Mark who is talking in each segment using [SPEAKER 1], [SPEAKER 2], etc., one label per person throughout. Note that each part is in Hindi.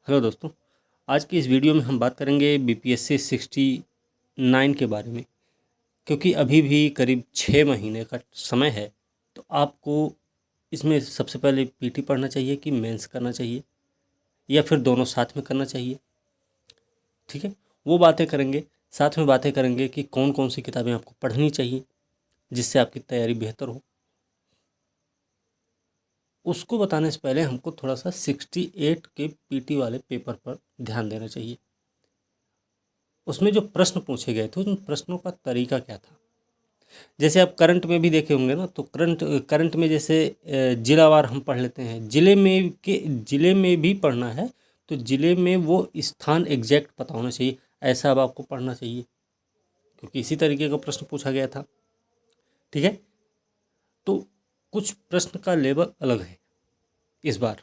[SPEAKER 1] हेलो दोस्तों। आज की इस वीडियो में हम बात करेंगे बीपीएससी 69 के बारे में। क्योंकि अभी भी करीब 6 महीने का समय है, तो आपको इसमें सबसे पहले पीटी पढ़ना चाहिए कि मेंस करना चाहिए या फिर दोनों साथ में करना चाहिए। ठीक है, वो बातें करेंगे। साथ में बातें करेंगे कि कौन कौन सी किताबें आपको पढ़नी चाहिए जिससे आपकी तैयारी बेहतर हो। उसको बताने से पहले हमको थोड़ा सा 68 के पीटी वाले पेपर पर ध्यान देना चाहिए। उसमें जो प्रश्न पूछे गए थे उन प्रश्नों का तरीका क्या था। जैसे आप करंट में भी देखे होंगे ना, तो करंट करंट में जैसे जिलावार हम पढ़ लेते हैं। ज़िले में भी पढ़ना है तो ज़िले में वो स्थान एग्जैक्ट पता होना चाहिए। ऐसा अब आपको पढ़ना चाहिए क्योंकि इसी तरीके का प्रश्न पूछा गया था। ठीक है, तो कुछ प्रश्न का लेवल अलग है इस बार।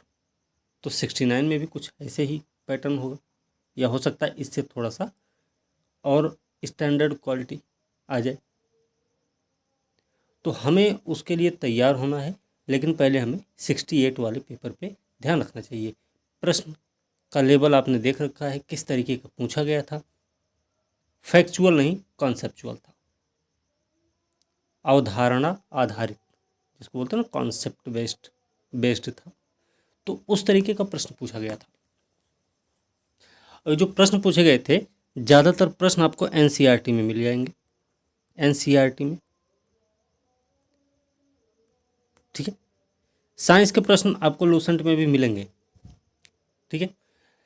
[SPEAKER 1] तो 69 में भी कुछ ऐसे ही पैटर्न होगा या हो सकता है इससे थोड़ा सा और स्टैंडर्ड क्वालिटी आ जाए। तो हमें उसके लिए तैयार होना है, लेकिन पहले हमें 68 वाले पेपर पे ध्यान रखना चाहिए। प्रश्न का लेवल आपने देख रखा है, किस तरीके का पूछा गया था। फैक्चुअल नहीं, कॉन्सेप्चुअल था, अवधारणा आधारित, जिसको बोलते हैं ना कॉन्सेप्ट बेस्ड था। तो उस तरीके का प्रश्न पूछा गया था। और जो प्रश्न पूछे गए थे, ज़्यादातर प्रश्न आपको एनसीईआरटी में मिल जाएंगे। एनसीईआरटी में, ठीक है। साइंस के प्रश्न आपको लूसेंट में भी मिलेंगे, ठीक है।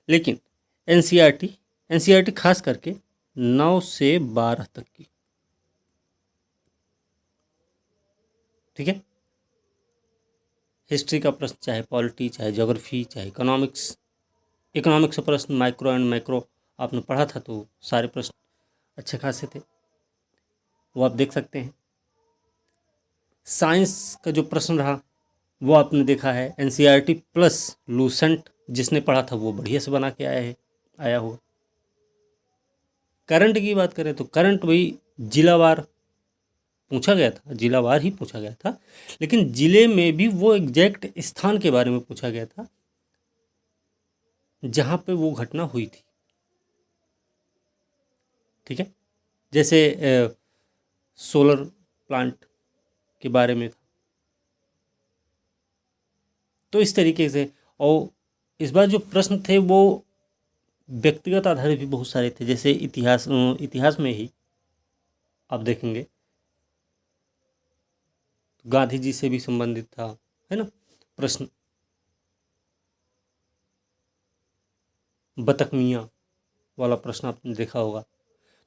[SPEAKER 1] लेकिन एनसीईआरटी एनसीईआरटी खास करके 9 से 12 तक की, ठीक है। हिस्ट्री का प्रश्न, चाहे पॉलिटी, चाहे ज्योग्राफी, चाहे इकोनॉमिक्स। इकोनॉमिक्स का प्रश्न माइक्रो एंड मैक्रो आपने पढ़ा था, तो सारे प्रश्न अच्छे खासे थे, वो आप देख सकते हैं। साइंस का जो प्रश्न रहा वो आपने देखा है। एनसीईआरटी प्लस लूसेंट जिसने पढ़ा था वो बढ़िया से बना के आया हुआ। करंट की बात करें तो करंट वही जिलावार पूछा गया था, जिलावार ही पूछा गया था। लेकिन जिले में भी वो एग्जैक्ट स्थान के बारे में पूछा गया था जहाँ पे वो घटना हुई थी, ठीक है। जैसे सोलर प्लांट के बारे में था। तो इस तरीके से, और इस बार जो प्रश्न थे वो व्यक्तिगत आधारित भी बहुत सारे थे। जैसे इतिहास में ही आप देखेंगे गांधी जी से भी संबंधित था, है ना प्रश्न। बतख मियाँ वाला प्रश्न आपने देखा होगा।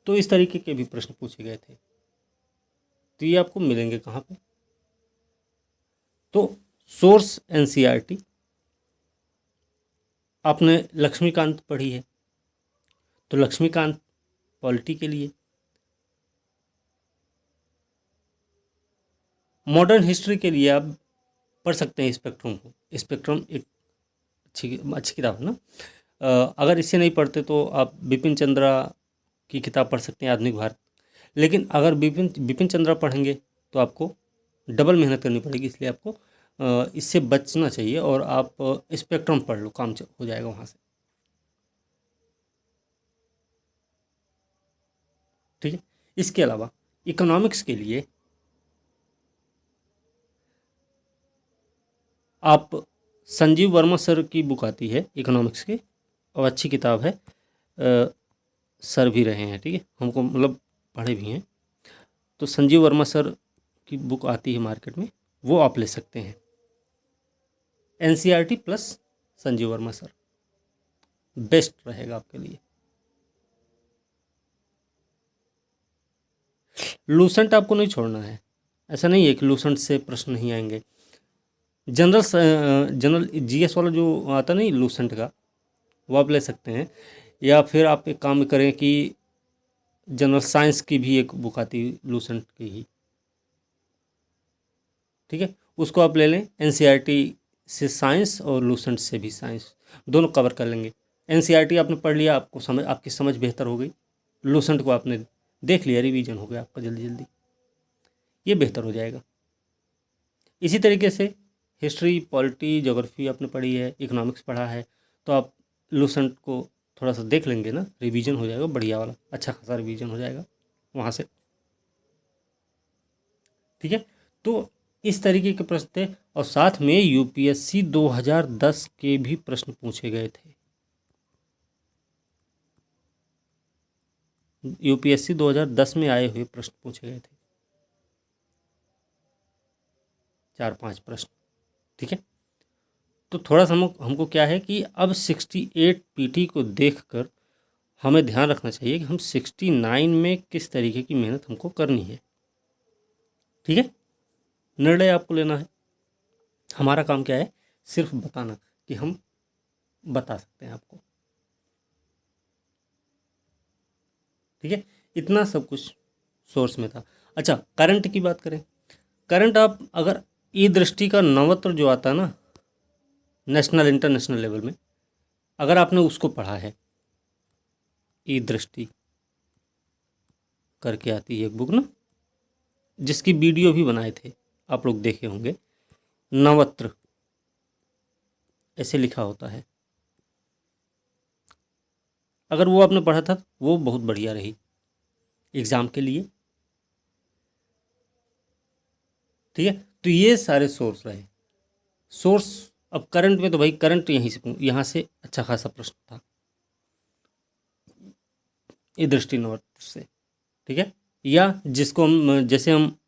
[SPEAKER 1] तो इस तरीके के भी प्रश्न पूछे गए थे। तो ये आपको मिलेंगे कहाँ पे? तो सोर्स एनसीईआरटी, आपने लक्ष्मीकांत पढ़ी है तो लक्ष्मीकांत पॉलिटी के लिए। मॉडर्न हिस्ट्री के लिए आप पढ़ सकते हैं स्पेक्ट्रम को। स्पेक्ट्रम एक अच्छी अच्छी किताब है ना। अगर इससे नहीं पढ़ते तो आप बिपिन चंद्रा की किताब पढ़ सकते हैं, आधुनिक भारत। लेकिन अगर बिपिन बिपिन चंद्रा पढ़ेंगे तो आपको डबल मेहनत करनी पड़ेगी, इसलिए आपको इससे बचना चाहिए और आप स्पेक्ट्रम पढ़ लो, काम हो जाएगा वहाँ से, ठीक है। इसके अलावा इकोनॉमिक्स के लिए आप संजीव वर्मा सर की बुक आती है इकोनॉमिक्स की, और अच्छी किताब है। सर भी रहे हैं, ठीक है, हमको मतलब पढ़े भी हैं। तो संजीव वर्मा सर की बुक आती है मार्केट में, वो आप ले सकते हैं। NCERT plus Sanjeev Verma sir best रहेगा आपके लिए। लूसेंट आपको नहीं छोड़ना है। ऐसा नहीं है कि लूसेंट से प्रश्न नहीं आएंगे। जनरल जीएस वाला जो आता नहीं लूसेंट का, वो आप ले सकते हैं। या फिर आप एक काम करें कि जनरल साइंस की भी एक बुक आती है लूसेंट की ही, ठीक है, उसको आप ले लें। एनसीईआरटी से साइंस और लूसेंट से भी साइंस, दोनों कवर कर लेंगे। एनसीईआरटी आपने पढ़ लिया, आपकी समझ बेहतर हो गई। लूसेंट को आपने देख लिया, रिवीजन हो गया आपका जल्दी जल्दी, ये बेहतर हो जाएगा। इसी तरीके से हिस्ट्री, पॉलिटी, ज्योग्राफी आपने पढ़ी है, इकोनॉमिक्स पढ़ा है, तो आप लूसेंट को थोड़ा सा देख लेंगे ना, रिवीजन हो जाएगा बढ़िया वाला, अच्छा खासा रिवीजन हो जाएगा वहाँ से। ठीक है, तो इस तरीके के प्रश्न थे, और साथ में यूपीएससी 2010 के भी प्रश्न पूछे गए थे। यूपीएससी 2010 में आए हुए प्रश्न पूछे गए थे, 4-5 प्रश्न। ठीक है, तो थोड़ा सा हमको क्या है कि अब 68 पीटी को देखकर हमें ध्यान रखना चाहिए कि हम 69 में किस तरीके की मेहनत हमको करनी है। ठीक है, निर्णय आपको लेना है, हमारा काम क्या है, सिर्फ बताना कि हम बता सकते हैं आपको। ठीक है, इतना सब कुछ सोर्स में था। अच्छा, करंट की बात करें, करंट आप अगर ई दृष्टि का नवत्र जो आता है ना, नेशनल इंटरनेशनल लेवल में, अगर आपने उसको पढ़ा है, ई दृष्टि करके आती है एक बुक ना, जिसकी वीडियो भी बनाए थे, आप लोग देखे होंगे, नवत्र ऐसे लिखा होता है, अगर वो आपने पढ़ा था तो वो बहुत बढ़िया रही एग्ज़ाम के लिए। ठीक है, तो ये सारे सोर्स रहे, सोर्स। अब करंट में तो भाई करंट यहाँ से अच्छा खासा प्रश्न था, ये दृष्टि नवत्र से। ठीक है, या जिसको हम, जैसे हम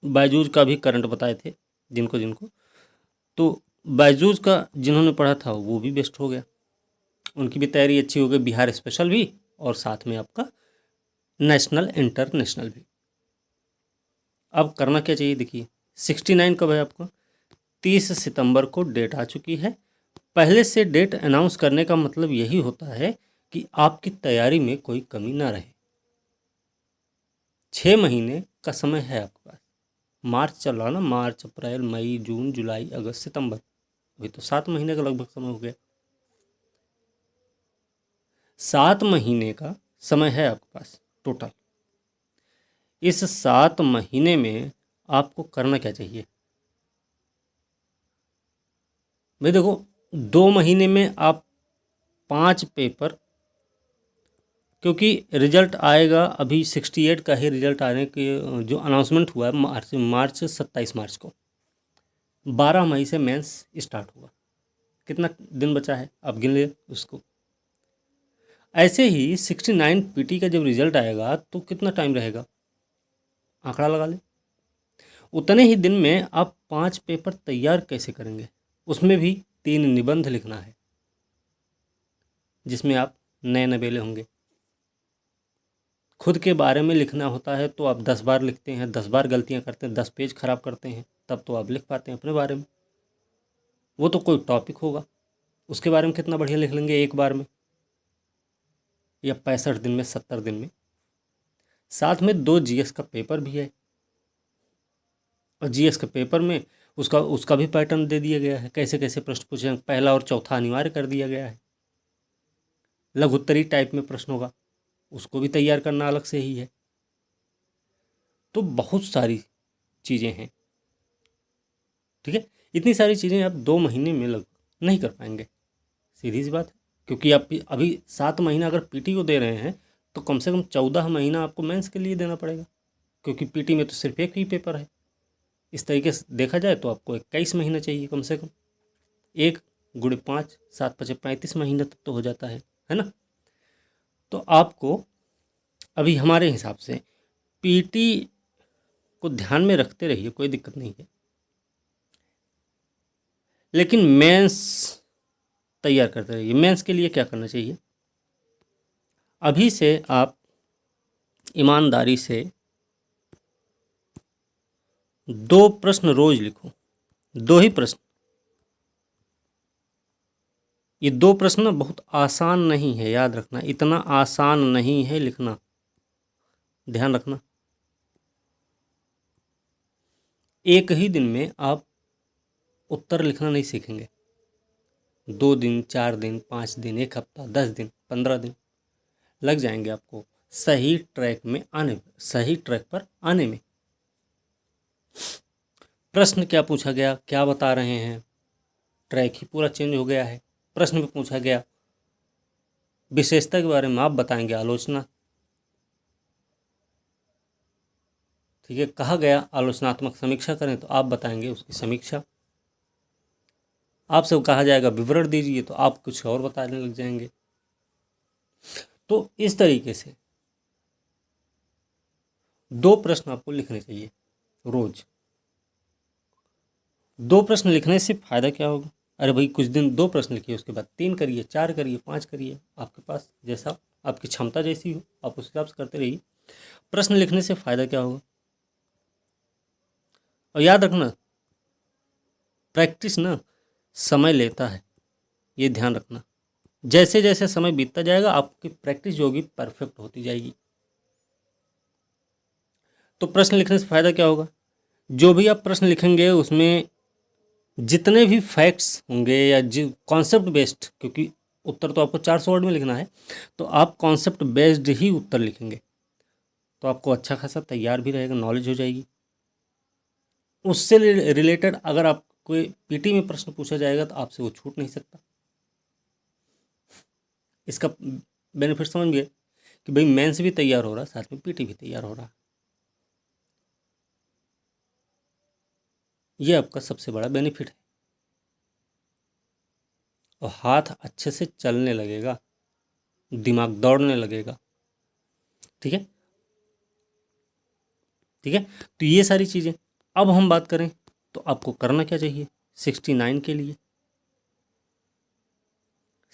[SPEAKER 1] बायजूज का भी करंट बताए थे जिनको जिनको, तो बायजूज का जिन्होंने पढ़ा था वो भी बेस्ट हो गया, उनकी भी तैयारी अच्छी हो गई, बिहार स्पेशल भी और साथ में आपका नेशनल इंटरनेशनल भी। अब करना क्या चाहिए, देखिए 69 कब है आपका, 30 सितंबर को डेट आ चुकी है। पहले से डेट अनाउंस करने का मतलब यही होता है कि आपकी तैयारी में कोई कमी ना रहे। 6 महीने का समय है आपके पास, मार्च चल रहा ना, मार्च अप्रैल मई जून जुलाई अगस्त सितंबर, अभी तो 7 महीने का लगभग समय हो गया। 7 महीने का समय है आपके पास टोटल। इस 7 महीने में आपको करना क्या चाहिए भाई, देखो 2 महीने में आप 5 पेपर, क्योंकि रिजल्ट आएगा अभी 68 का ही रिजल्ट आने के जो अनाउंसमेंट हुआ है मार्च 27 मार्च को, 12 मई से मेंस स्टार्ट होगा। कितना दिन बचा है आप गिन ले उसको। ऐसे ही 69 पीटी का जब रिजल्ट आएगा तो कितना टाइम रहेगा, आंकड़ा लगा ले। उतने ही दिन में आप 5 पेपर तैयार कैसे करेंगे, उसमें भी 3 निबंध लिखना है जिसमें आप नए नवेले होंगे। खुद के बारे में लिखना होता है तो आप 10 बार लिखते हैं, 10 बार गलतियां करते हैं, 10 पेज खराब करते हैं, तब तो आप लिख पाते हैं अपने बारे में। वो तो कोई टॉपिक होगा, उसके बारे में कितना बढ़िया लिख लेंगे एक बार में, या 65 दिन में, 70 दिन में। साथ में 2 जीएस का पेपर भी है, और जीएस के पेपर में उसका उसका भी पैटर्न दे दिया गया है, कैसे कैसे प्रश्न पूछे, पहला और चौथा अनिवार्य कर दिया गया है। लघुत्तरी टाइप में प्रश्न होगा, उसको भी तैयार करना अलग से ही है। तो बहुत सारी चीज़ें हैं। ठीक है, इतनी सारी चीज़ें आप 2 महीने में लग नहीं कर पाएंगे, सीधी सी बात है। क्योंकि आप अभी 7 महीना अगर पीटी को दे रहे हैं तो कम से कम 14 महीना आपको मेंस के लिए देना पड़ेगा, क्योंकि पीटी में तो सिर्फ एक ही पेपर है। इस तरीके से देखा जाए तो आपको 21 महीना चाहिए कम से कम, 1 × 5 7×5 = 35 महीना तक तो हो जाता है ना। तो आपको अभी हमारे हिसाब से पीटी को ध्यान में रखते रहिए, कोई दिक्कत नहीं है, लेकिन मेंस तैयार करते रहिए। मेंस के लिए क्या करना चाहिए, अभी से आप ईमानदारी से 2 प्रश्न रोज लिखो, 2 ही प्रश्न। ये 2 प्रश्न ना बहुत आसान नहीं है, याद रखना, इतना आसान नहीं है लिखना, ध्यान रखना। एक ही दिन में आप उत्तर लिखना नहीं सीखेंगे, 2 दिन, 4 दिन, 5 दिन, 1 हफ्ता, 10 दिन, 15 दिन लग जाएंगे आपको सही ट्रैक में आने, सही ट्रैक पर आने में। प्रश्न क्या पूछा गया, क्या बता रहे हैं, ट्रैक ही पूरा चेंज हो गया है। प्रश्न में पूछा गया विशेषता के बारे में आप बताएंगे आलोचना। ठीक है, कहा गया आलोचनात्मक समीक्षा करें तो आप बताएंगे उसकी समीक्षा। आपसे कहा जाएगा विवरण दीजिए तो आप कुछ और बताने लग जाएंगे। तो इस तरीके से 2 प्रश्न आपको लिखने चाहिए रोज। 2 प्रश्न लिखने से फ़ायदा क्या होगा? अरे भाई कुछ दिन 2 प्रश्न लिखिए, उसके बाद 3 करिए, 4 करिए, 5 करिए, आपके पास जैसा आपकी क्षमता जैसी हो आप उस हिसाब से करते रहिए। प्रश्न लिखने से फ़ायदा क्या होगा? और याद रखना, प्रैक्टिस ना समय लेता है, ये ध्यान रखना। जैसे जैसे समय बीतता जाएगा आपकी प्रैक्टिस जो होगी परफेक्ट होती जाएगी। तो प्रश्न लिखने से फ़ायदा क्या होगा? जो भी आप प्रश्न लिखेंगे उसमें जितने भी फैक्ट्स होंगे या जो कॉन्सेप्ट बेस्ड, क्योंकि उत्तर तो आपको 400 वर्ड में लिखना है, तो आप कॉन्सेप्ट बेस्ड ही उत्तर लिखेंगे तो आपको अच्छा खासा तैयार भी रहेगा, नॉलेज हो जाएगी। उससे रिलेटेड अगर आप कोई पीटी में प्रश्न पूछा जाएगा तो आपसे वो छूट नहीं सकता। इसका बेनिफिट समझ गए कि भाई मेंस भी तैयार हो रहा है, साथ में पीटी भी तैयार हो रहा है। ये आपका सबसे बड़ा बेनिफिट है। और हाथ अच्छे से चलने लगेगा, दिमाग दौड़ने लगेगा। ठीक है, ठीक है। तो ये सारी चीज़ें अब हम बात करें तो आपको करना क्या चाहिए 69 के लिए।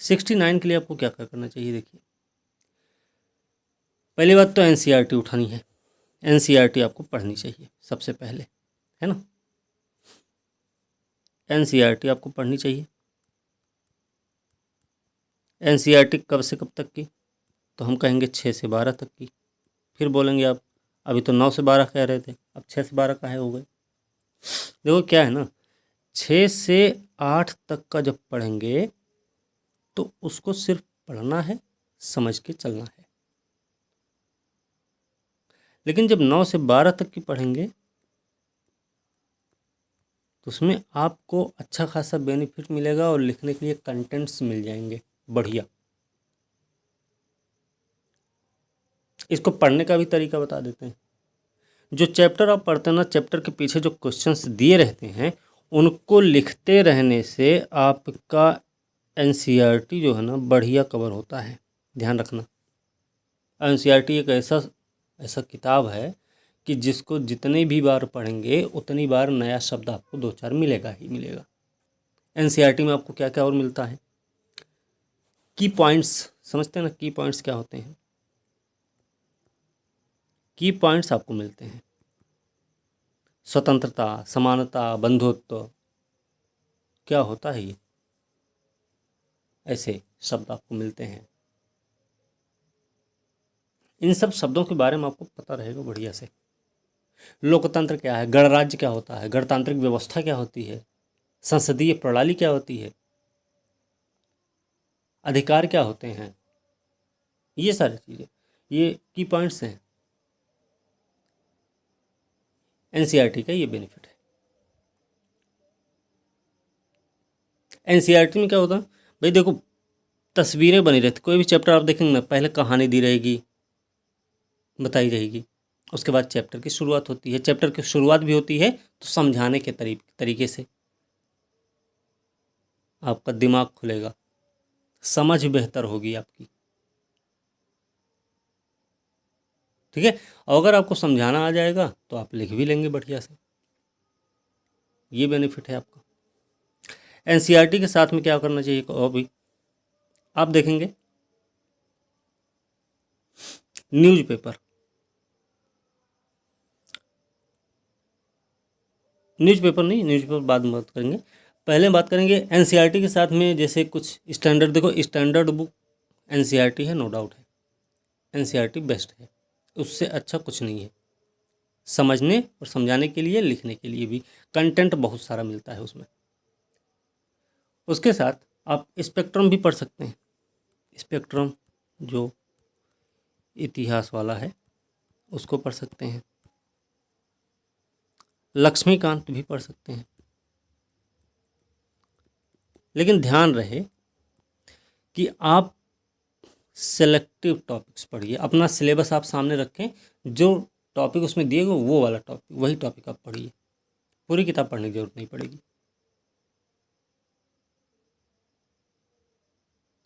[SPEAKER 1] 69 के लिए आपको क्या क्या करना चाहिए? देखिए, पहली बात तो एनसीईआरटी उठानी है। एनसीईआरटी आपको पढ़नी चाहिए सबसे पहले, है ना। एनसीईआरटी आपको पढ़नी चाहिए। एनसीईआरटी कब से कब तक की? तो हम कहेंगे 6 से 12 तक की। फिर बोलेंगे आप अभी तो 9 से 12 कह रहे थे, अब 6 से 12 काहे हो गए? देखो क्या है ना, 6 से 8 तक का जब पढ़ेंगे तो उसको सिर्फ पढ़ना है, समझ के चलना है। लेकिन जब 9 से 12 तक की पढ़ेंगे तो उसमें आपको अच्छा खासा बेनिफिट मिलेगा और लिखने के लिए कंटेंट्स मिल जाएंगे बढ़िया। इसको पढ़ने का भी तरीका बता देते हैं। जो चैप्टर आप पढ़ते हैं ना, चैप्टर के पीछे जो क्वेश्चंस दिए रहते हैं उनको लिखते रहने से आपका एनसीईआरटी जो है ना बढ़िया कवर होता है। ध्यान रखना, एनसीईआरटी एक ऐसा ऐसा किताब है कि जिसको जितने भी बार पढ़ेंगे उतनी बार नया शब्द आपको 2-4 मिलेगा ही मिलेगा। एनसीईआरटी में आपको क्या क्या और मिलता है? की पॉइंट्स, समझते हैं ना की पॉइंट्स क्या होते हैं? की पॉइंट्स आपको मिलते हैं स्वतंत्रता, समानता, बंधुत्व, क्या होता है ये, ऐसे शब्द आपको मिलते हैं। इन सब शब्दों के बारे में आपको पता रहेगा बढ़िया से। लोकतंत्र क्या है, गणराज्य क्या होता है, गणतांत्रिक व्यवस्था क्या होती है, संसदीय प्रणाली क्या होती है, अधिकार क्या होते हैं, ये सारी चीज़ें, ये की पॉइंट्स हैं। एनसीईआरटी का ये बेनिफिट है। एनसीईआरटी में क्या होता है भाई, देखो तस्वीरें बनी रहती, कोई भी चैप्टर आप देखेंगे ना पहले कहानी दी रहेगी, बताई रहेगी, उसके बाद चैप्टर की शुरुआत होती है। चैप्टर की शुरुआत भी होती है तो समझाने के तरीके से आपका दिमाग खुलेगा, समझ बेहतर होगी आपकी। ठीक है, और अगर आपको समझाना आ जाएगा तो आप लिख भी लेंगे बढ़िया से। ये बेनिफिट है आपका। एनसीईआरटी के साथ में क्या करना चाहिए और भी आप देखेंगे, न्यूज़पेपर। न्यूज़पेपर नहीं, न्यूज़पेपर बाद में बात करेंगे, पहले बात करेंगे एनसीईआरटी के साथ में जैसे कुछ स्टैंडर्ड। देखो स्टैंडर्ड बुक एनसीईआरटी है, नो डाउट है, एनसीईआरटी बेस्ट है, उससे अच्छा कुछ नहीं है। समझने और समझाने के लिए, लिखने के लिए भी कंटेंट बहुत सारा मिलता है उसमें। उसके साथ आप स्पेक्ट्रम भी पढ़ सकते हैं। स्पेक्ट्रम जो इतिहास वाला है उसको पढ़ सकते हैं। लक्ष्मीकांत भी पढ़ सकते हैं। लेकिन ध्यान रहे कि आप सेलेक्टिव टॉपिक्स पढ़िए। अपना सिलेबस आप सामने रखें, जो टॉपिक उसमें दिए गए वो वाला टॉपिक, वही टॉपिक आप पढ़िए। पूरी किताब पढ़ने की जरूरत नहीं पड़ेगी।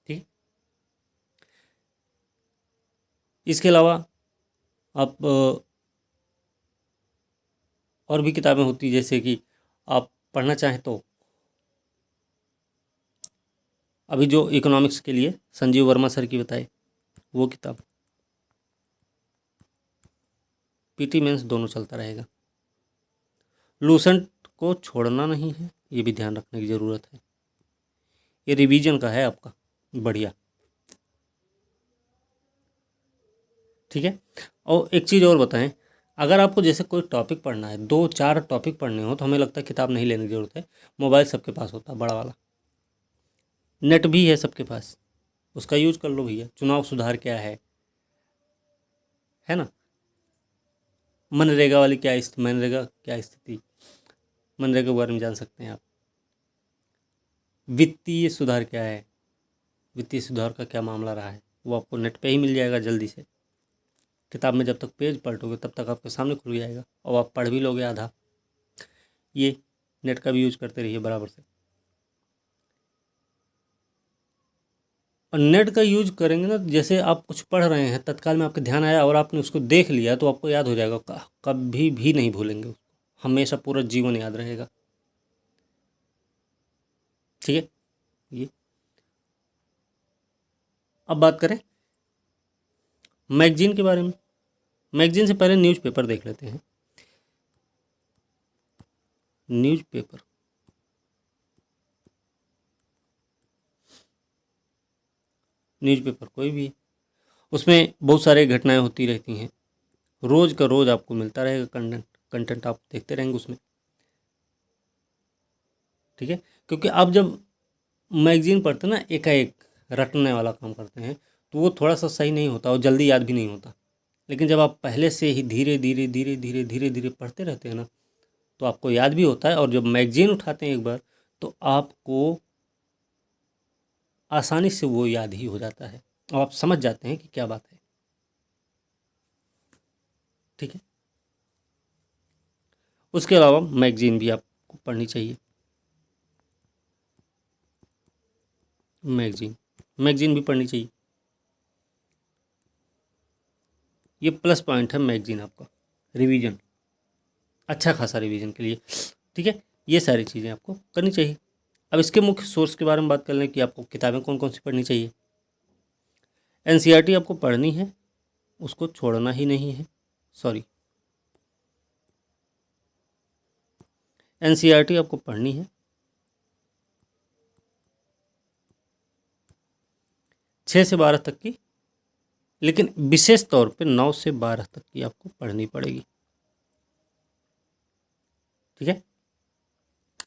[SPEAKER 1] ठीक। इसके अलावा आप और भी किताबें होती, जैसे कि आप पढ़ना चाहें तो अभी जो इकोनॉमिक्स के लिए संजीव वर्मा सर की बताए वो किताब, पीटी मेंस दोनों चलता रहेगा। लूसेंट को छोड़ना नहीं है, ये भी ध्यान रखने की ज़रूरत है। ये रिवीजन का है आपका, बढ़िया। ठीक है। और एक चीज़ और बताएं, अगर आपको जैसे कोई टॉपिक पढ़ना है, 2-4 टॉपिक पढ़ने हो, तो हमें लगता है किताब नहीं लेने की ज़रूरत है। मोबाइल सबके पास होता है, बड़ा वाला नेट भी है सबके पास, उसका यूज कर लो भैया। चुनाव सुधार क्या है ना। मनरेगा वाली क्या मनरेगा क्या स्थिति, मनरेगा के बारे में जान सकते हैं आप। वित्तीय सुधार क्या है, वित्तीय सुधार का क्या मामला रहा है, वो आपको नेट पे ही मिल जाएगा जल्दी से। किताब में जब तक पेज पलटोगे तब तक आपके सामने खुल जाएगा, और आप पढ़ भी लोगे आधा। ये नेट का भी यूज करते रहिए बराबर से। और नेट का यूज करेंगे ना, जैसे आप कुछ पढ़ रहे हैं, तत्काल में आपके ध्यान आया और आपने उसको देख लिया, तो आपको याद हो जाएगा, कभी भी नहीं भूलेंगे उसको, हमेशा पूरा जीवन याद रहेगा। ठीक है। ये अब बात करें मैगजीन के बारे में। मैगजीन से पहले न्यूज़पेपर देख लेते हैं। न्यूज़पेपर, न्यूज़पेपर कोई भी है, उसमें बहुत सारी घटनाएं होती रहती हैं, रोज़ का रोज़ आपको मिलता रहेगा कंटेंट, कंटेंट आप देखते रहेंगे उसमें। ठीक है। क्योंकि आप जब मैगजीन पढ़ते हैं ना, एकाएक रटने वाला काम करते हैं, तो वो थोड़ा सा सही नहीं होता और जल्दी याद भी नहीं होता। लेकिन जब आप पहले से ही धीरे धीरे धीरे धीरे धीरे धीरे पढ़ते रहते हैं ना, तो आपको याद भी होता है, और जब मैगजीन उठाते हैं एक बार, तो आपको आसानी से वो याद ही हो जाता है, और आप समझ जाते हैं कि क्या बात है। ठीक है। उसके अलावा मैगजीन भी आपको पढ़नी चाहिए। मैगजीन, मैगजीन भी पढ़नी चाहिए। ये प्लस पॉइंट है मैगजीन आपका, रिवीजन, अच्छा खासा रिवीजन के लिए। ठीक है। ये सारी चीज़ें आपको करनी चाहिए। अब इसके मुख्य सोर्स के बारे में बात कर लें कि आपको किताबें कौन कौन सी पढ़नी चाहिए। एनसीईआरटी आपको पढ़नी है, उसको छोड़ना ही नहीं है। सॉरी, एनसीईआरटी आपको पढ़नी है, 6 से 12 तक की, लेकिन विशेष तौर पे 9 से 12 तक की आपको पढ़नी पड़ेगी। ठीक है।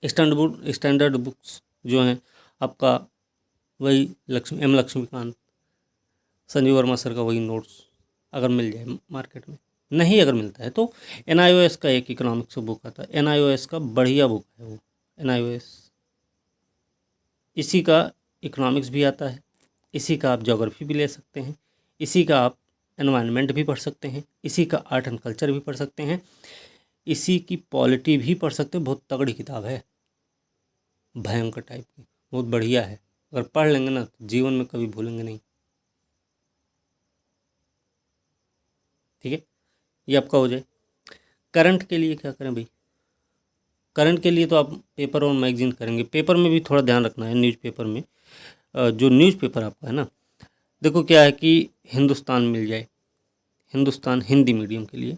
[SPEAKER 1] स्टैंडर्ड बुक्स जो हैं आपका, वही लक्ष्मीकांत, संजीव वर्मा सर का वही नोट्स, अगर मिल जाए मार्केट में। नहीं अगर मिलता है तो एनआईओएस का एक इकोनॉमिक्स बुक आता है, एनआईओएस का बढ़िया बुक है वो, एनआईओएस। इसी का इकोनॉमिक्स भी आता है, इसी का आप ज्योग्राफी भी ले सकते हैं, इसी का आप एनवायरनमेंट भी पढ़ सकते हैं, इसी का आर्ट एंड कल्चर भी पढ़ सकते हैं, इसी की पॉलिटी भी पढ़ सकते हैं। बहुत तगड़ी किताब है, भयंकर टाइप की, बहुत बढ़िया है। अगर पढ़ लेंगे ना तो जीवन में कभी भूलेंगे नहीं। ठीक है। ये आपका हो जाए। करंट के लिए क्या करें भाई, करंट के लिए तो आप पेपर और मैगजीन करेंगे। पेपर में भी थोड़ा ध्यान रखना है, न्यूज़पेपर में जो न्यूज़पेपर आपका है ना, देखो क्या है कि हिंदुस्तान मिल जाए, हिंदुस्तान हिंदी मीडियम के लिए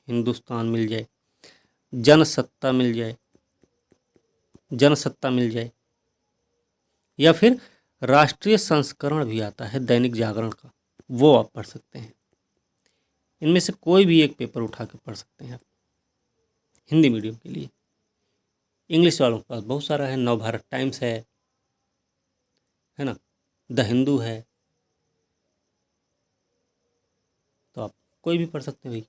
[SPEAKER 1] हिंदुस्तान मिल जाए, जनसत्ता मिल जाए, जनसत्ता मिल जाए, या फिर राष्ट्रीय संस्करण भी आता है दैनिक जागरण का, वो आप पढ़ सकते हैं। इनमें से कोई भी एक पेपर उठा के पढ़ सकते हैं आप, हिंदी मीडियम के लिए। इंग्लिश वालों के पास बहुत सारा है, नवभारत टाइम्स है ना, द हिंदू है, तो आप कोई भी पढ़ सकते हैं भाई।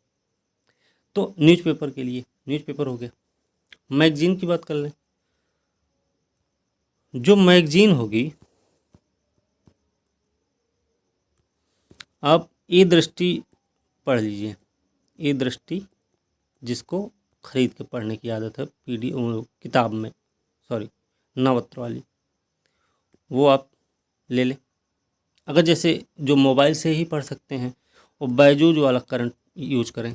[SPEAKER 1] तो न्यूज़पेपर के लिए न्यूज़पेपर हो गया। मैगजीन की बात कर लें, जो मैगजीन होगी आप ई दृष्टि पढ़ लीजिए। ई दृष्टि जिसको खरीद के पढ़ने की आदत है किताब में, सॉरी नवत्र वाली, वो आप ले लें। अगर जैसे जो मोबाइल से ही पढ़ सकते हैं वो बायजूज वाला करंट यूज करें,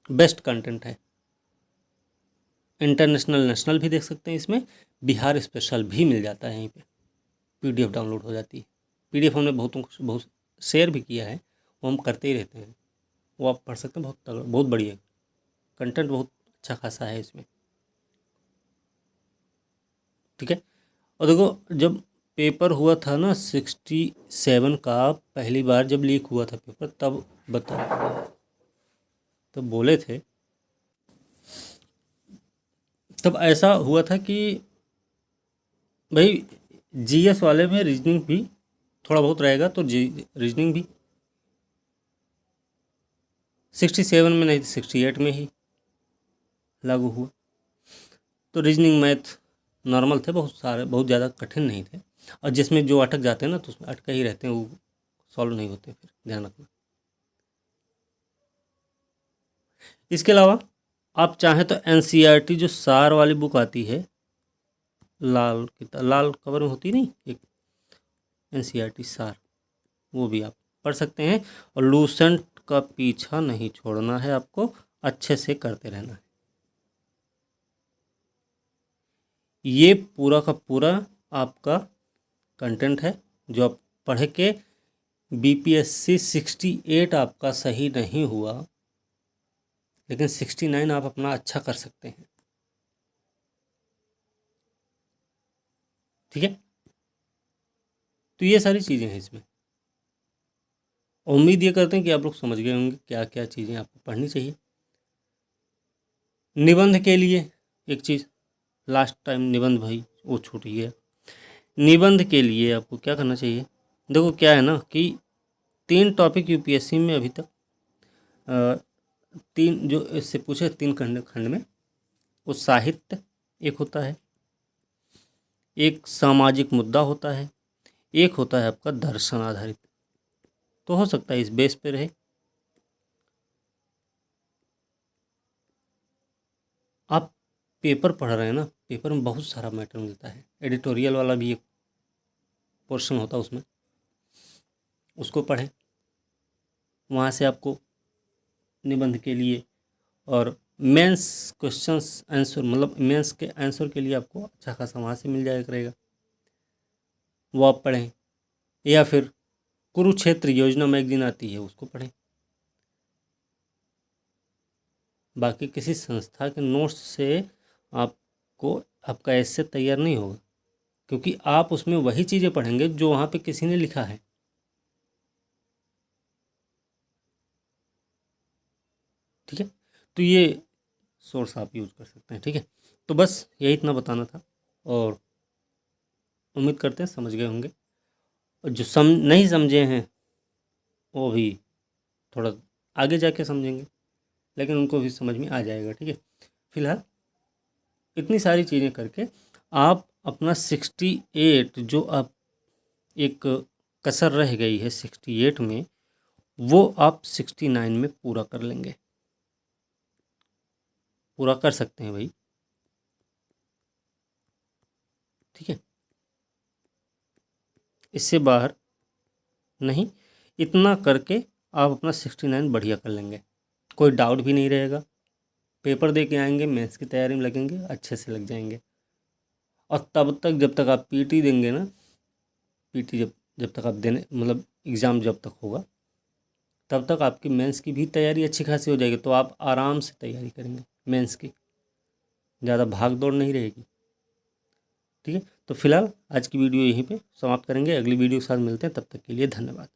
[SPEAKER 1] बेस्ट कंटेंट है। इंटरनेशनल नेशनल भी देख सकते हैं इसमें, बिहार स्पेशल भी मिल जाता है यहीं पे, पीडीएफ डाउनलोड हो जाती है। पीडीएफ हमने बहुत शेयर भी किया है, वो हम करते ही रहते हैं, वो आप पढ़ सकते हैं। बहुत बढ़िया कंटेंट, बहुत अच्छा खासा है इसमें, ठीक है। और देखो जब पेपर हुआ था ना 67 का, पहली बार जब लीक हुआ था पेपर, तब बोले थे, तब ऐसा हुआ था कि भाई जीएस वाले में रीजनिंग भी थोड़ा बहुत रहेगा, तो रीजनिंग भी 67 में नहीं, 68 में ही लागू हुआ। तो रीजनिंग मैथ नॉर्मल थे, बहुत ज़्यादा कठिन नहीं थे, और जिसमें जो अटक जाते हैं ना तो उसमें अटके ही रहते हैं, वो सॉल्व नहीं होते, फिर ध्यान रखना। इसके अलावा आप चाहें तो एनसीईआरटी जो सार वाली बुक आती है, लाल कवर में होती नहीं एक, एनसीईआरटी सार, वो भी आप पढ़ सकते हैं। और लूसेंट का पीछा नहीं छोड़ना है, आपको अच्छे से करते रहना है। ये पूरा का पूरा आपका कंटेंट है जो आप पढ़ के बीपीएससी 68 आपका सही नहीं हुआ, लेकिन 69 आप अपना अच्छा कर सकते हैं, ठीक है। तो ये सारी चीज़ें हैं इसमें। उम्मीद ये करते हैं कि आप लोग समझ गए होंगे क्या क्या चीज़ें आपको पढ़नी चाहिए। निबंध के लिए एक चीज़, लास्ट टाइम निबंध भाई वो छूट गया। निबंध के लिए आपको क्या करना चाहिए, देखो क्या है ना कि 3 टॉपिक यूपीएससी में अभी तक 3 जो इससे पूछे 3 खंड में, वो साहित्य एक होता है, एक सामाजिक मुद्दा होता है, एक होता है आपका दर्शन आधारित। तो हो सकता है इस बेस पे रहे। आप पेपर पढ़ रहे हैं ना, पेपर में बहुत सारा मैटर मिलता है, एडिटोरियल वाला भी एक पोर्शन होता है उसमें, उसको पढ़ें। वहाँ से आपको निबंध के लिए और मेंस क्वेश्चंस आंसर, मतलब मेंस के आंसर के लिए आपको अच्छा खासा वहाँ से मिल जाया करेगा, वो आप पढ़ें। या फिर कुरुक्षेत्र योजना मैगजीन आती है, उसको पढ़ें। बाकी किसी संस्था के नोट्स से आपको आपका ऐसे तैयार नहीं होगा, क्योंकि आप उसमें वही चीज़ें पढ़ेंगे जो वहाँ पे किसी ने लिखा है, ठीक है। तो ये सोर्स आप यूज कर सकते हैं, ठीक है। तो बस यही इतना बताना था, और उम्मीद करते हैं समझ गए होंगे, और जो नहीं समझे हैं वो भी थोड़ा आगे जाके समझेंगे, लेकिन उनको भी समझ में आ जाएगा, ठीक है। फिलहाल इतनी सारी चीज़ें करके आप अपना 68 जो आप एक कसर रह गई है 68 में, वो आप 69 में पूरा कर लेंगे, पूरा कर सकते हैं भाई, ठीक है। इससे बाहर नहीं, इतना करके आप अपना 69 बढ़िया कर लेंगे, कोई डाउट भी नहीं रहेगा। पेपर दे के आएंगे, मेंस की तैयारी में लगेंगे, अच्छे से लग जाएंगे। और तब तक जब तक आप पीटी देंगे ना, पीटी जब तक आप देने, मतलब एग्ज़ाम जब तक होगा, तब तक आपकी मेंस की भी तैयारी अच्छी खासी हो जाएगी, तो आप आराम से तैयारी करेंगे मेंस की, ज़्यादा भाग दौड़ नहीं रहेगी, ठीक है। तो फिलहाल आज की वीडियो यहीं पे समाप्त करेंगे, अगली वीडियो के साथ मिलते हैं, तब तक के लिए धन्यवाद।